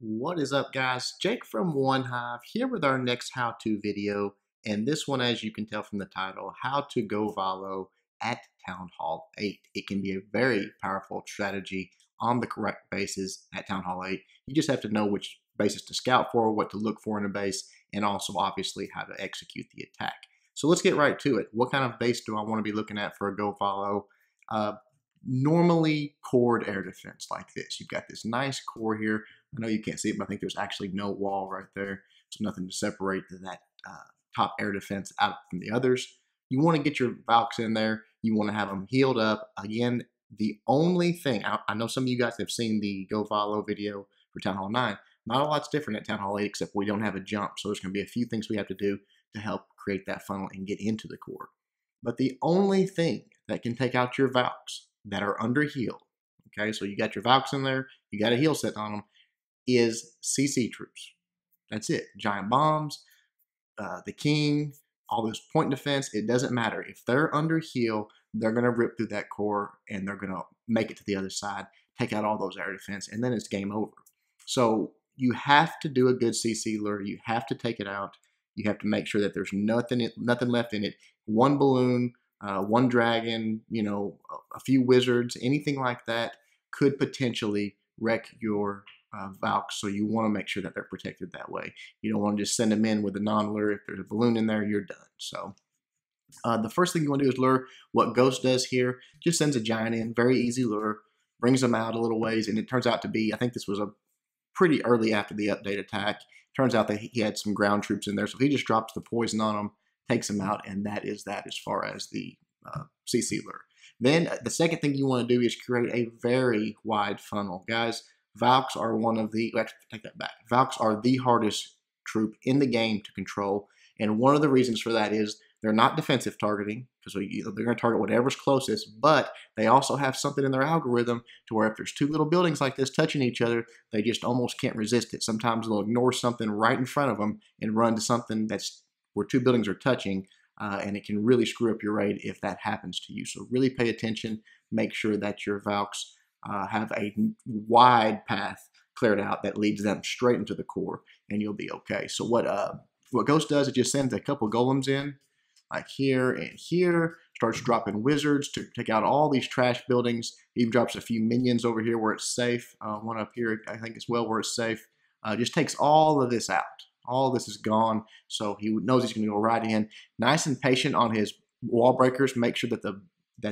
What is up, guys? Jake from One Hive here with our next how-to video. And this one, as you can tell from the title, how to go Valo at Town Hall 8. It can be a very powerful strategy on the correct bases at Town Hall 8. You just have to know which bases to scout for, what to look for in a base, and also obviously how to execute the attack. So let's get right to it. What kind of base do I want to be looking at for a go Valo? Normally cored air defense like this. You've got this nice core here. I know you can't see it, but I think there's actually no wall right there. So nothing to separate that top air defense out from the others. You want to get your Valks in there. You want to have them healed up. Again, the only thing, I know some of you guys have seen the GoVaLo video for Town Hall 9. Not a lot's different at Town Hall 8 except we don't have a jump. So there's going to be a few things we have to do to help create that funnel and get into the core. But the only thing that can take out your Valks that are under heal, okay, so you got your Valks in there, you got a heal set on them, is CC troops. That's it. Giant bombs, the king, all those point defense, it doesn't matter. If they're under heal, they're going to rip through that core and they're going to make it to the other side, take out all those air defense, and then it's game over. So you have to do a good CC lure. You have to take it out. You have to make sure that there's nothing left in it. One balloon, one dragon, a few wizards, anything like that could potentially wreck your Valks. So you want to make sure that they're protected that way. You don't want to just send them in with a non-lure. If there's a balloon in there, you're done. So the first thing you want to do is lure. What Ghost does here, just sends a giant in, very easy lure, brings them out a little ways, and it turns out to be, I think this was a pretty early after the update attack. Turns out that he had some ground troops in there, so he just drops the poison on them, takes them out, and that is that as far as the CC lure. Then the second thing you want to do is create a very wide funnel. Guys, Valks are one of the, actually take that back, Valks are the hardest troop in the game to control, and one of the reasons for that is they're not defensive targeting, because they're going to target whatever's closest, but they also have something in their algorithm to where if there's two little buildings like this touching each other, they just almost can't resist it. Sometimes they'll ignore something right in front of them and run to something that's where two buildings are touching, and it can really screw up your raid if that happens to you. So really pay attention. Make sure that your Valks have a wide path cleared out that leads them straight into the core, and you'll be okay. So what Ghost does, it just sends a couple golems in, like here and here, starts dropping wizards to take out all these trash buildings, even drops a few minions over here where it's safe, one up here I think as well where it's safe, just takes all of this out. All of this is gone, so he knows he's going to go right in. Nice and patient on his wall breakers, make sure that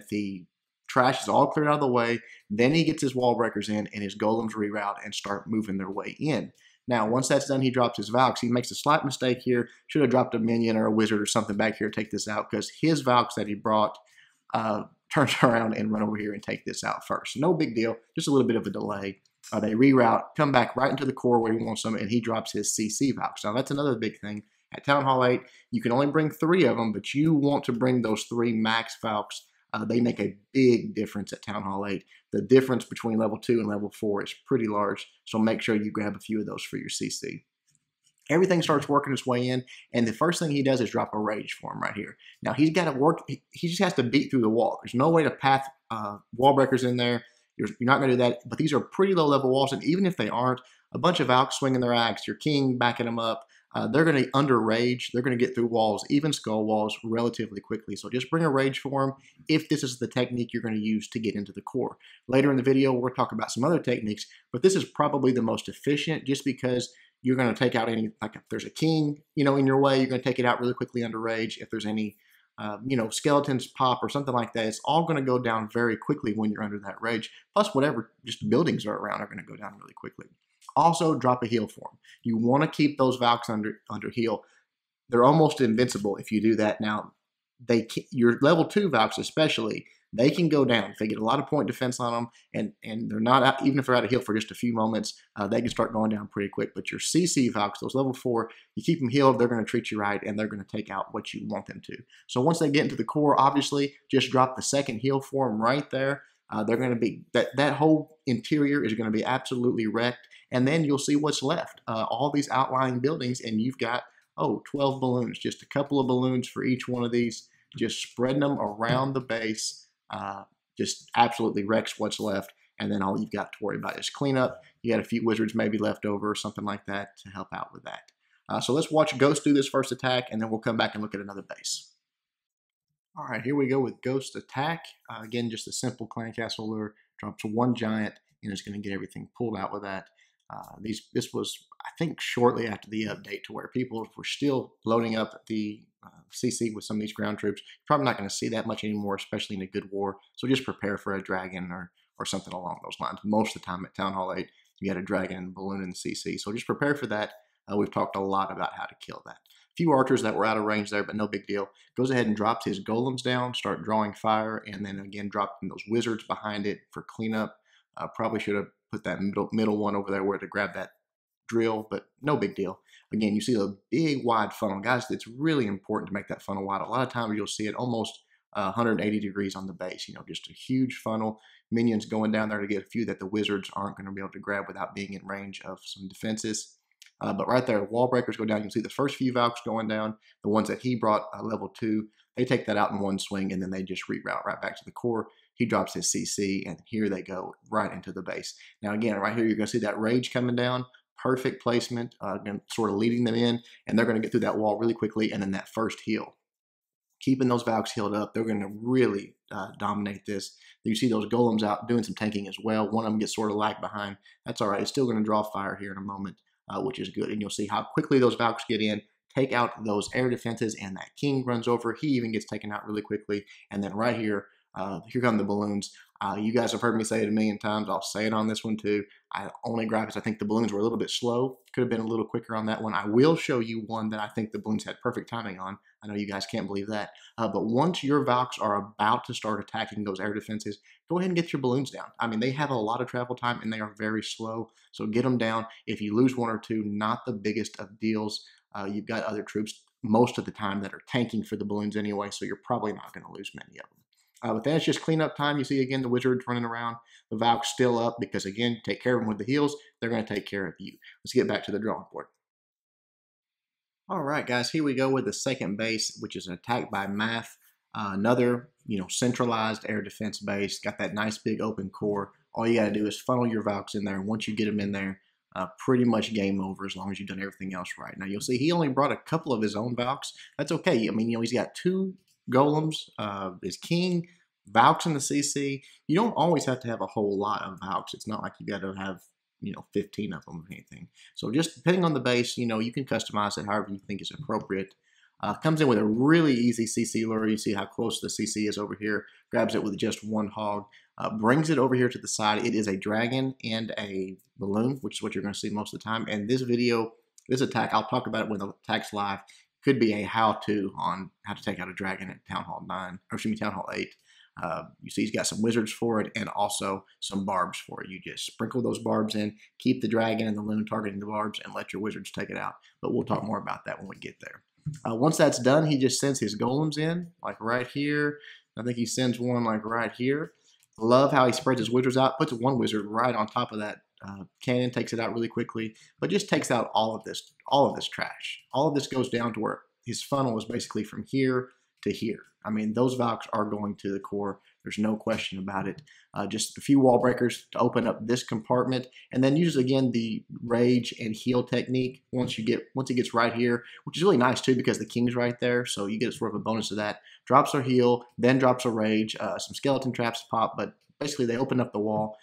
the trash is all cleared out of the way, then he gets his wall breakers in and his golems reroute and start moving their way in. Now, once that's done, he drops his Valks. He makes a slight mistake here. Should have dropped a minion or a wizard or something back here to take this out because his Valks that he brought turns around and run over here and take this out first. No big deal, just a little bit of a delay. They reroute, come back right into the core where he wants them, and he drops his CC Valks. Now, that's another big thing. At Town Hall 8, you can only bring 3 of them, but you want to bring those 3 max Valks. They make a big difference at Town Hall 8. The difference between level 2 and level 4 is pretty large, so make sure you grab a few of those for your CC. Everything starts working its way in, and the first thing he does is drop a rage for him right here. Now, he's got to work, he just has to beat through the wall. There's no way to path wall breakers in there. You're not going to do that, but these are pretty low level walls, and even if they aren't, a bunch of Valks swinging their axe, your king backing them up, they're going to under rage. They're going to get through walls, even skull walls, relatively quickly. So just bring a rage for them if this is the technique you're going to use to get into the core. Later in the video, we're talking about some other techniques, but this is probably the most efficient just because you're going to take out any, like if there's a king, in your way, you're going to take it out really quickly under rage. If there's any skeletons pop or something like that, it's all going to go down very quickly when you're under that rage. Plus, whatever just buildings are around are going to go down really quickly. Also, drop a heal for them. You want to keep those Valks under heal. They're almost invincible if you do that. Now, your level 2 Valks especially, they can go down. If they get a lot of point defense on them, and they're not out, even if they're out of heal for just a few moments, they can start going down pretty quick. But your CC Valks, those level 4, you keep them healed, they're going to treat you right, and they're going to take out what you want them to. So once they get into the core, obviously, just drop the second heal for them right there. They're going to be, that whole interior is going to be absolutely wrecked, and then you'll see what's left. All these outlying buildings, and you've got, 12 balloons, just a couple of balloons for each one of these, just spreading them around the base, just absolutely wrecks what's left. and then all you've got to worry about is cleanup. You got a few wizards maybe left over or something like that to help out with that. So let's watch Ghost do this first attack, and then we'll come back and look at another base. All right, here we go with Ghost attack. Again, just a simple clan castle lure. Drops one giant, and it's going to get everything pulled out with that. This was, I think, shortly after the update to where people were still loading up the CC with some of these ground troops. You're probably not going to see that much anymore, especially in a good war. So just prepare for a dragon or something along those lines. Most of the time at Town Hall 8, you got a dragon and a balloon in the CC. So just prepare for that. We've talked a lot about how to kill that. A few archers that were out of range there, but no big deal. Goes ahead and drops his golems down, start drawing fire, and then again dropping those wizards behind it for cleanup. Probably should have put that middle one over there where to grab that drill, but no big deal. Again, you see a big wide funnel. Guys, it's really important to make that funnel wide. A lot of times you'll see it almost 180 degrees on the base, just a huge funnel. Minions going down there to get a few that the wizards aren't going to be able to grab without being in range of some defenses. But right there, wall breakers go down. You'll see the first few Valks going down. The ones that he brought level 2, they take that out in one swing, and then they just reroute right back to the core. He drops his CC, and here they go right into the base. Now again, right here, you're going to see that rage coming down. Perfect placement, sort of leading them in, and they're going to get through that wall really quickly, and then that first heal. Keeping those Valks healed up, they're going to really dominate this. You see those golems out doing some tanking as well. One of them gets sort of lagged behind. That's all right. It's still going to draw fire here in a moment, which is good. And you'll see how quickly those Valks get in, take out those air defenses, and that king runs over. He even gets taken out really quickly. And then right here, here come the balloons. You guys have heard me say it a million times. I'll say it on this one too. I only grab because I think the balloons were a little bit slow. Could have been a little quicker on that one. I will show you one that I think the balloons had perfect timing on. I know you guys can't believe that. But once your Valks are about to start attacking those air defenses, go ahead and get your balloons down. I mean, they have a lot of travel time and they are very slow. So get them down. If you lose one or two, not the biggest of deals. You've got other troops most of the time that are tanking for the balloons anyway, so you're probably not going to lose many of them. But then it's just cleanup time. You see again the wizards running around. The Valks still up because again, take care of them with the heals. They're going to take care of you. Let's get back to the drawing board. All right, guys, here we go with the second base, which is an attack by math. Another, centralized air defense base. Got that nice big open core. All you got to do is funnel your Valks in there, and once you get them in there, pretty much game over as long as you've done everything else right. Now you'll see he only brought a couple of his own Valks. That's okay. I mean, he's got 2 golems, his king, Valks in the CC. You don't always have to have a whole lot of Valks. It's not like you got to have 15 of them or anything. So just depending on the base, you can customize it however you think is appropriate. Comes in with a really easy CC lure. You see how close the CC is over here. Grabs it with just one hog. Brings it over here to the side. It is a dragon and a balloon, which is what you're going to see most of the time. And this video, this attack, I'll talk about it when the attack's live. Could be a how-to on how to take out a dragon at Town Hall 9, or excuse me, Town Hall 8. You see he's got some wizards for it and also some barbs for it. You just sprinkle those barbs in, keep the dragon and the loon targeting the barbs, and let your wizards take it out. But we'll talk more about that when we get there. Once that's done, he just sends his golems in, like right here. I think he sends one like right here. Love how he spreads his wizards out, puts one wizard right on top of that cannon, takes it out really quickly, but just takes out all of this trash. All of this goes down to where his funnel is basically from here to here. I mean, those Valks are going to the core. There's no question about it. Just a few wall breakers to open up this compartment, and then use again the rage and heal technique once it gets right here, which is really nice too because the king's right there, so you get sort of a bonus of that. Drops a heal, then drops a rage, some skeleton traps pop, but basically they open up the wall,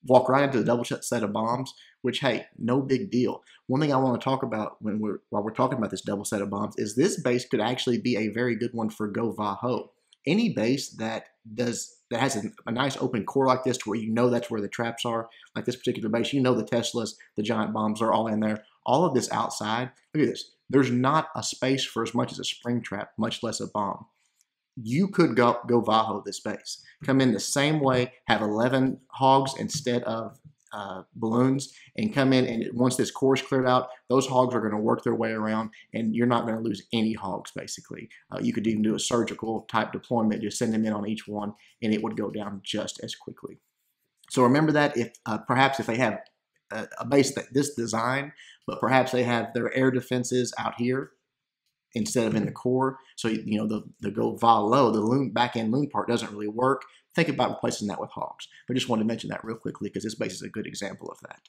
walk right into the double set of bombs, which, hey, no big deal. One thing I want to talk about while we're talking about this double set of bombs is this base could actually be a very good one for GoVaLo. Any base that has a nice open core like this to where that's where the traps are, like this particular base, the Teslas, the giant bombs are all in there. All of this outside, look at this. There's not a space for as much as a spring trap, much less a bomb. You could go GoVaLo this base. Come in the same way, have 11 hogs instead of balloons, and come in, and once this core is cleared out, those hogs are going to work their way around, and you're not going to lose any hogs, basically. You could even do a surgical type deployment, just send them in on each one, and it would go down just as quickly. So remember that perhaps if they have a base this design, but perhaps they have their air defenses out here, instead of in the core. So, you know, the GoVaLo, the loon, back-end loon part doesn't really work. Think about replacing that with hogs. But I just wanted to mention that real quickly because this base is a good example of that.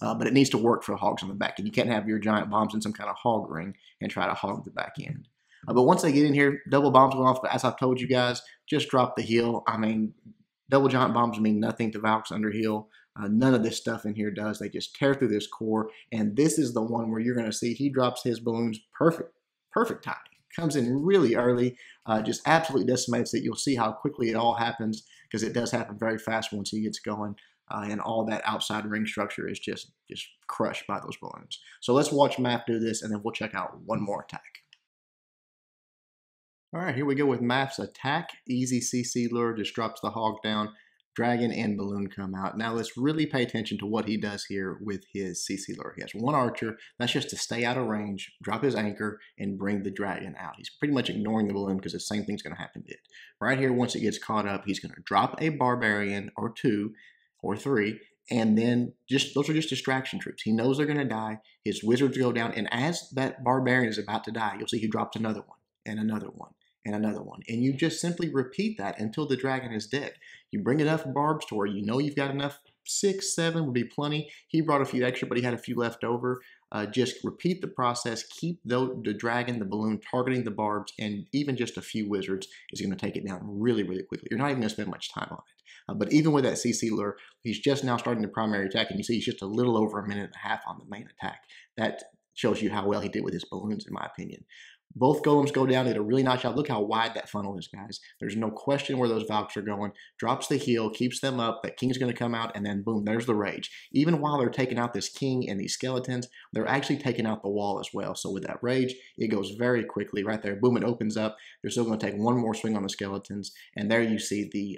But it needs to work for hogs on the back end. You can't have your giant bombs in some kind of hog ring and try to hog the back end. But once they get in here, double bombs go off. But as I've told you guys, just drop the heal. I mean, double giant bombs mean nothing to Valks under heal. None of this stuff in here does. They just tear through this core. And this is the one where you're going to see he drops his balloons perfect timing. Comes in really early, just absolutely decimates it. You'll see how quickly it all happens because it does happen very fast once he gets going. And all that outside ring structure is just crushed by those balloons. So let's watch Math do this, and then we'll check out one more attack. All right, here we go with Math's attack. Easy CC lure, just drops the hog down. Dragon and balloon come out. Now let's really pay attention to what he does here with his CC lure. He has one archer. That's just to stay out of range, drop his anchor, and bring the dragon out. He's pretty much ignoring the balloon because the same thing's going to happen to it. Right here, once it gets caught up, he's going to drop a barbarian or 2 or 3, and then those are just distraction troops. He knows they're going to die. His wizards go down, and as that barbarian is about to die, you'll see he drops another one and another one and another one. And you just simply repeat that until the dragon is dead. You bring enough barbs to where you know you've got enough. 6, 7 would be plenty. He brought a few extra, but he had a few left over. Just repeat the process. Keep the dragon, the balloon, targeting the barbs, and even just a few wizards is going to take it down really, really quickly. You're not even going to spend much time on it. But even with that CC lure, he's just now starting the primary attack, and you see he's just a little over a minute and a half on the main attack. That shows you how well he did with his balloons, in my opinion. Both golems go down, did a really nice job. Look how wide that funnel is, guys. There's no question where those Valks are going. Drops the heal, keeps them up. That king's going to come out, and then boom, there's the rage. Even while they're taking out this king and these skeletons, they're actually taking out the wall as well. So with that rage, it goes very quickly. Right there, boom, it opens up. They're still going to take one more swing on the skeletons, and there you see the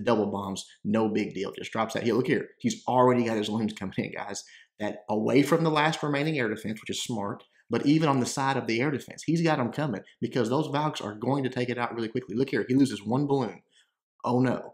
double bombs. No big deal. Just drops that heal. Look here. He's already got his loons coming in, guys. That away from the last remaining air defense, which is smart. But even on the side of the air defense, he's got them coming because those Valks are going to take it out really quickly. Look here, he loses one balloon. Oh no,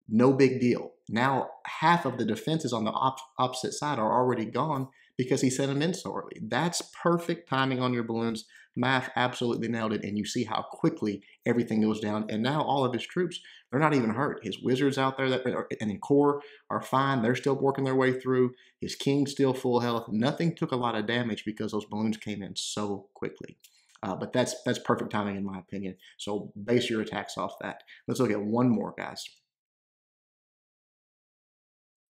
no big deal. Now half of the defenses on the opposite side are already gone because he sent them in so early. That's perfect timing on your balloons. Math absolutely nailed it, and you see how quickly everything goes down. And now all of his troops, they're not even hurt. His wizards out there and in core are fine. They're still working their way through. His king's still full health. Nothing took a lot of damage because those balloons came in so quickly. But that's perfect timing in my opinion. So base your attacks off that. Let's look at one more, guys.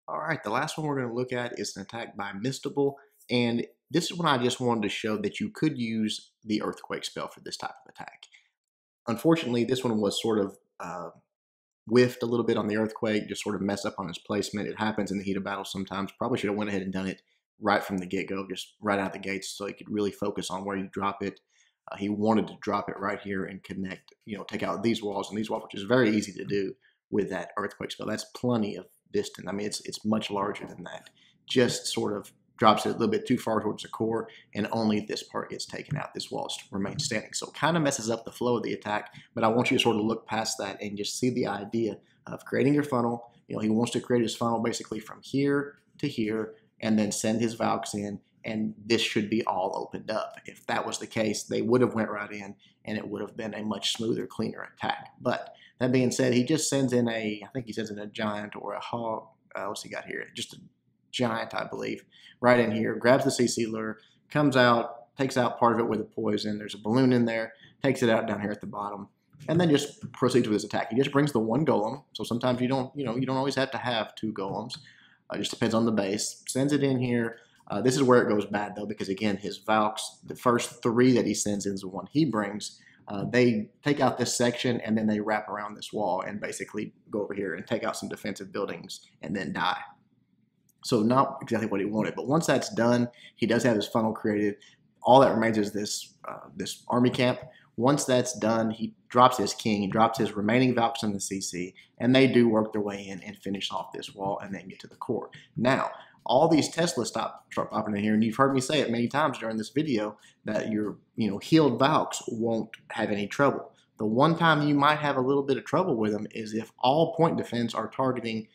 All right, the last one we're going to look at is an attack by Mistable, and this is when I just wanted to show that you could use the Earthquake spell for this type of attack. Unfortunately, this one was sort of whiffed a little bit on the Earthquake, just sort of messed up on its placement. It happens in the heat of battle sometimes. Probably should have went ahead and done it right from the get-go, just right out the gates, so he could really focus on where you drop it. He wanted to drop it right here and connect, take out these walls and these walls, which is very easy to do with that Earthquake spell. That's plenty of distance. I mean, it's much larger than that. Just sort of drops it a little bit too far towards the core, and only this part gets taken out. This wall remains standing. So it kind of messes up the flow of the attack, but I want you to sort of look past that and just see the idea of creating your funnel. He wants to create his funnel basically from here to here, and then send his Valks in, and this should be all opened up. If that was the case, they would have went right in, and it would have been a much smoother, cleaner attack. But that being said, he just sends in I think he sends in a giant or a hog. What's he got here? Just a giant, I believe, right in here. Grabs the CC lure, comes out, takes out part of it with a poison. There's a balloon in there, takes it out down here at the bottom, and then just proceeds with his attack. He just brings the one golem. So sometimes you don't always have to have 2 golems. It just depends on the base. Sends it in here. This is where it goes bad though, because again, his Valks, the first 3 that he sends in is the one he brings. They take out this section and then they wrap around this wall and basically go over here and take out some defensive buildings and then die. So not exactly what he wanted, but once that's done, he does have his funnel created. All that remains is this army camp. Once that's done, he drops his king, he drops his remaining Valks in the CC, and they do work their way in and finish off this wall and then get to the core. Now, all these Teslas start popping in here, and you've heard me say it many times during this video that your healed Valks won't have any trouble. The one time you might have a little bit of trouble with them is if all point defense are targeting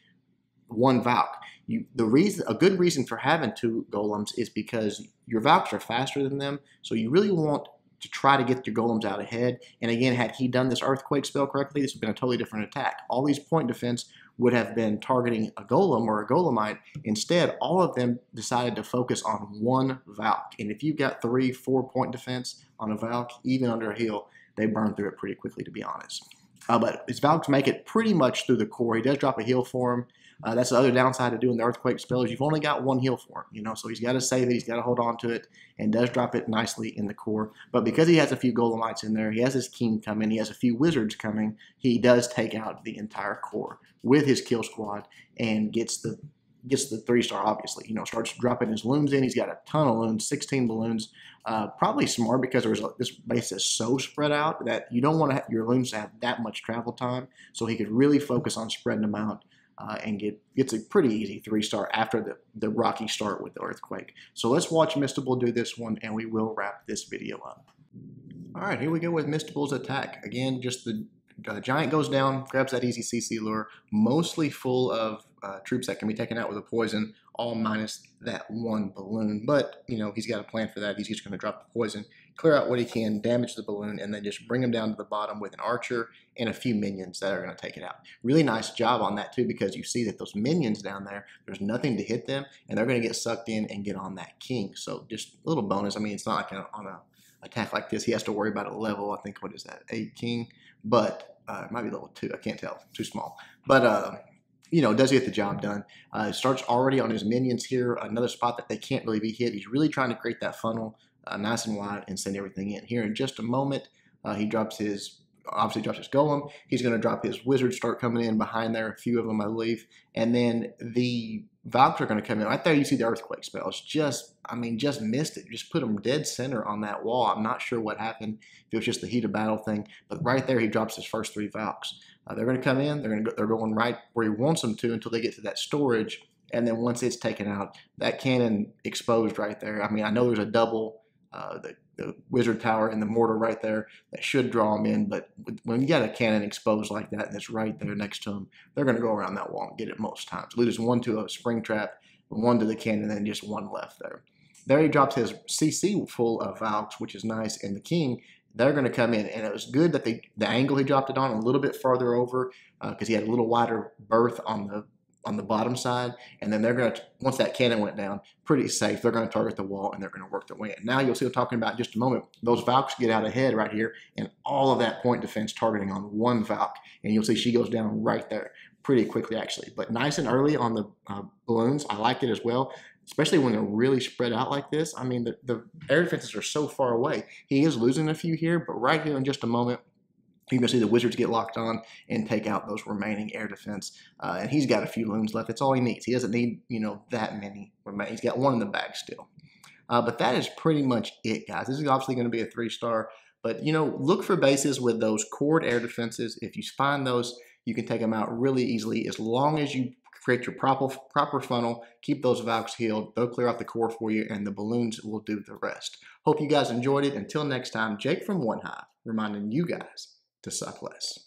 one Valk. A good reason for having 2 golems is because your Valks are faster than them, so you really want to try to get your golems out ahead. And again, had he done this earthquake spell correctly, this would have been a totally different attack. All these point defense would have been targeting a golem or a golemite. Instead, all of them decided to focus on one Valk. And if you've got 3-4 point defense on a Valk, even under a heal, they burn through it pretty quickly, to be honest. But his Valks make it pretty much through the core. He does drop a heal for him. That's the other downside of doing the earthquake spell is you've only got one heal for him, so he's got to save it, he's got to hold on to it, and does drop it nicely in the core. But because he has a few golemites in there, he has his king coming, he has a few wizards coming, he does take out the entire core with his kill squad and gets the 3-star, obviously. Starts dropping his loons in. He's got a ton of loons, 16 balloons. Probably smart because this base is so spread out that you don't want your loons to have that much travel time. So he could really focus on spreading them out and gets a pretty easy 3-star after the rocky start with the earthquake. So let's watch Mistable do this one, and we will wrap this video up. All right, here we go with Mistable's attack. Again, just the giant goes down, grabs that easy CC lure, mostly full of troops that can be taken out with a poison, all minus that one balloon. But, he's got a plan for that. He's just going to drop the poison, clear out what he can, damage the balloon, and then just bring him down to the bottom with an archer and a few minions that are going to take it out. Really nice job on that, too, because you see that those minions down there, there's nothing to hit them, and they're going to get sucked in and get on that king. So just a little bonus. I mean, it's not like on a attack like this, he has to worry about a level, I think, what is that, 8 king? But it might be level 2, I can't tell, too small. But, does get the job done. Starts already on his minions here, another spot that they can't really be hit. He's really trying to create that funnel nice and wide and send everything in. Here in just a moment, he obviously drops his golem. He's going to drop his wizards, start coming in behind there, a few of them, I believe. And then the Valks are going to come in. Right there, you see the earthquake spells. Just missed it. Just put him dead center on that wall. I'm not sure what happened, if it was just the heat of battle thing. But right there, he drops his first 3 Valks. They're going to come in. They're going right where he wants them to until they get to that storage. And then once it's taken out, that cannon exposed right there. I mean, I know there's a double, the wizard tower and the mortar right there that should draw them in, but when you got a cannon exposed like that and it's right there next to them, they're going to go around that wall and get it most times. Lose one to a spring trap, one to the cannon, and then just one left there. There he drops his CC full of Valks, which is nice, and the king, they're going to come in, and it was good that the angle he dropped it on a little bit farther over because he had a little wider berth on the bottom side, and then they're going to, once that cannon went down, pretty safe, they're going to target the wall and they're going to work their way in. Now you'll see what I'm talking about in just a moment. Those Valks get out ahead right here, and all of that point defense targeting on one Valk, and you'll see she goes down right there pretty quickly actually. But nice and early on the balloons, I liked it as well, especially when they're really spread out like this. I mean, the air defenses are so far away. He is losing a few here, but right here in just a moment, you're going to see the wizards get locked on and take out those remaining air defense. And he's got a few loons left. That's all he needs. He doesn't need, that many remaining. He's got one in the bag still. But that is pretty much it, guys. This is obviously going to be a 3-star. But, look for bases with those cored air defenses. If you find those, you can take them out really easily as long as you create your proper funnel, keep those Valks healed, they'll clear out the core for you, and the balloons will do the rest. Hope you guys enjoyed it. Until next time, Jake from One Hive, reminding you guys to suck less.